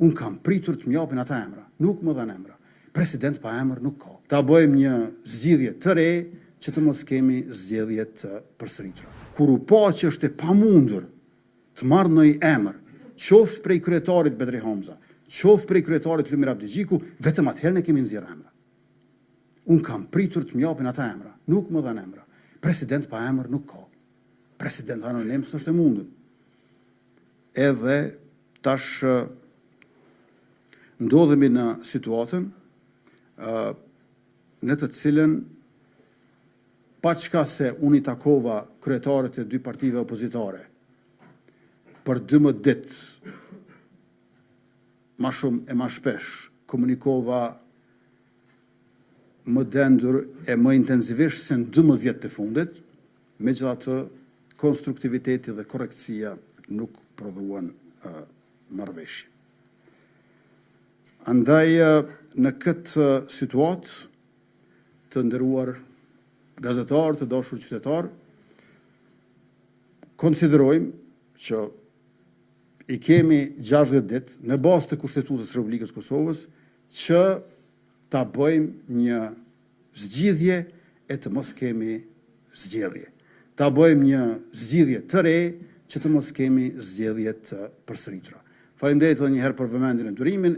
Unë kam pritur të m'japin ata emra, nuk më dhan emra. President pa emër nuk ka. Ta bëjmë një zgjidhje të re që të mos kemi zgjedhje të përsëritura. Kur u pa që është e pamundur të marrë ndonjë emër, qoftë prej kryetarit Bedri Hamza, qoftë prej kryetarit Lumir Abdi Gjiku, vetëm atëherë ne kemi nxjerrë emra. Unë kam pritur të m'japin ata emra, nuk më dhan emra. President pa emër nuk ka. President anonim s'është e mundur. Edhe tash ndodhemi në situatën në të cilën pa çka se unë i takova kryetarët e dy partive opozitare për 12 ditë ma shumë e ma shpesh komunikova më dendur e më intensivisht se në 12 vjetë të fundit, megjithatë konstruktiviteti dhe korrektësia nuk prodhuan marrëveshje. Andaj në këtë situatë të nderuar gazetar, të dashur qytetar, konsiderojmë që i kemi 60 ditë në bazë të Kushtetutës së Republikës Kosovës që ta bëjmë një zgjidhje e të mos kemi zgjedhje. Ta bëjmë një zgjidhje të re që të mos kemi zgjedhje të përsëritura. Faleminderit edhe një herë për vëmendjen e durimin.